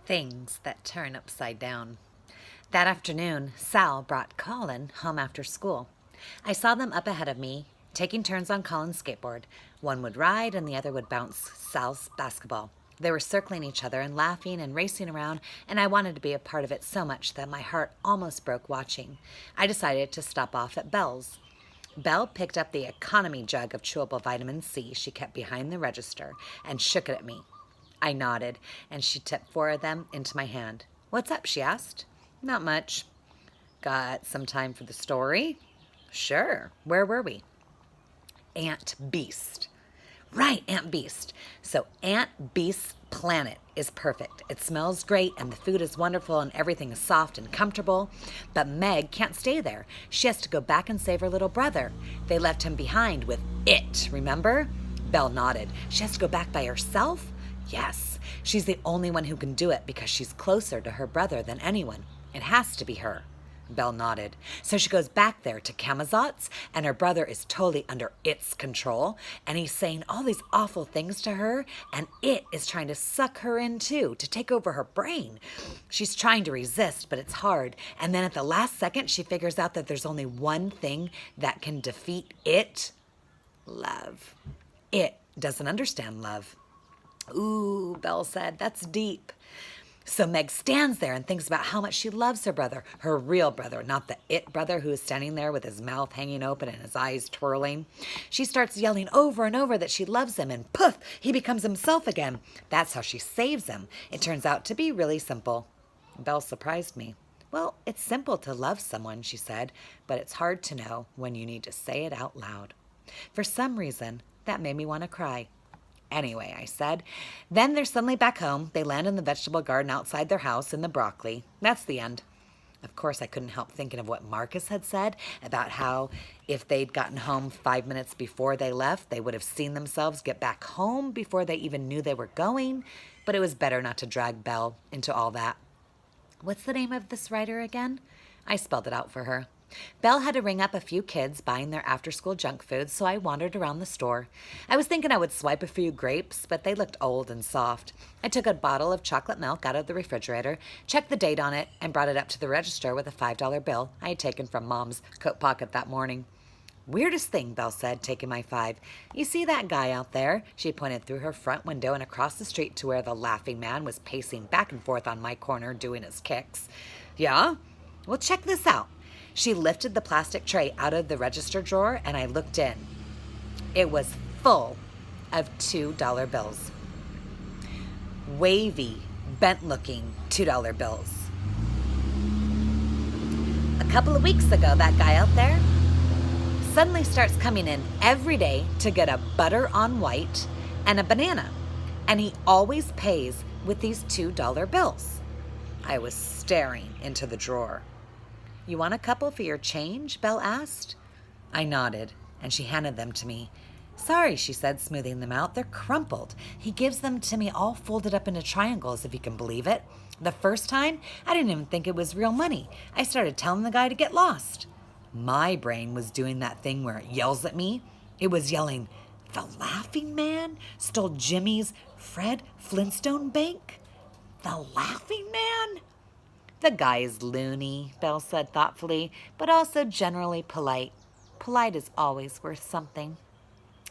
Things that turn upside down. That afternoon, Sal brought Colin home after school. I saw them up ahead of me, taking turns on Colin's skateboard. One would ride and the other would bounce Sal's basketball. They were circling each other and laughing and racing around, and I wanted to be a part of it so much that my heart almost broke watching. I decided to stop off at Belle's. Belle picked up the economy jug of chewable vitamin C she kept behind the register and shook it at me. I nodded, and she tipped 4 of them into my hand. "What's up?" she asked. "Not much." "Got some time for the story?" "Sure. Where were we?" Aunt Beast. Right, Aunt Beast. So Aunt Beast's planet is perfect. It smells great and the food is wonderful and everything is soft and comfortable. But Meg can't stay there. She has to go back and save her little brother. They left him behind with it, remember? Belle nodded. She has to go back by herself? Yes. She's the only one who can do it because she's closer to her brother than anyone. It has to be her. Belle nodded. So she goes back there to Camazot's, and her brother is totally under its control, and he's saying all these awful things to her, and it is trying to suck her in too, to take over her brain. She's trying to resist, but it's hard, and then at the last second, she figures out that there's only one thing that can defeat it: love. It doesn't understand love. Ooh, Belle said, that's deep. So Meg stands there and thinks about how much she loves her brother, her real brother, not the it brother who is standing there with his mouth hanging open and his eyes twirling. She starts yelling over and over that she loves him, and poof, he becomes himself again. That's how she saves him. It turns out to be really simple. Belle surprised me. "Well, it's simple to love someone," she said, "but it's hard to know when you need to say it out loud." For some reason, that made me want to cry. "Anyway," I said. Then they're suddenly back home. They land in the vegetable garden outside their house in the broccoli. That's the end. Of course, I couldn't help thinking of what Marcus had said about how if they'd gotten home 5 minutes before they left, they would have seen themselves get back home before they even knew they were going. But it was better not to drag Belle into all that. What's the name of this writer again? I spelled it out for her. Belle had to ring up a few kids buying their after-school junk food, so I wandered around the store. I was thinking I would swipe a few grapes, but they looked old and soft. I took a bottle of chocolate milk out of the refrigerator, checked the date on it, and brought it up to the register with a $5 bill I had taken from Mom's coat pocket that morning. "Weirdest thing," Belle said, taking my 5. "You see that guy out there?" She pointed through her front window and across the street to where the laughing man was pacing back and forth on my corner doing his kicks. "Yeah? Well, check this out." She lifted the plastic tray out of the register drawer, and I looked in. It was full of $2 bills. Wavy, bent-looking $2 bills. A couple of weeks ago, that guy out there suddenly starts coming in every day to get a butter on white and a banana, and he always pays with these $2 bills. I was staring into the drawer. "You want a couple for your change?" Belle asked. I nodded, and she handed them to me. "Sorry," she said, smoothing them out. "They're crumpled. He gives them to me all folded up into triangles, if you can believe it. The first time, I didn't even think it was real money. I started telling the guy to get lost." My brain was doing that thing where it yells at me. It was yelling, "The Laughing Man stole Jimmy's Fred Flintstone bank? The Laughing Man?" "The guy is loony," Belle said thoughtfully, "but also generally polite. Polite is always worth something."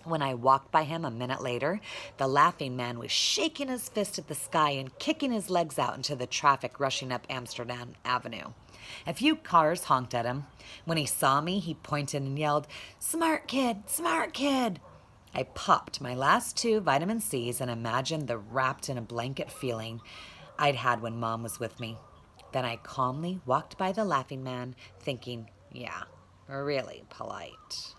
When I walked by him a minute later, the Laughing Man was shaking his fist at the sky and kicking his legs out into the traffic rushing up Amsterdam Avenue. A few cars honked at him. When he saw me, he pointed and yelled, "Smart kid, smart kid." I popped my last 2 vitamin C's and imagined the wrapped in a blanket feeling I'd had when Mom was with me. Then I calmly walked by the Laughing Man, thinking, yeah, really polite.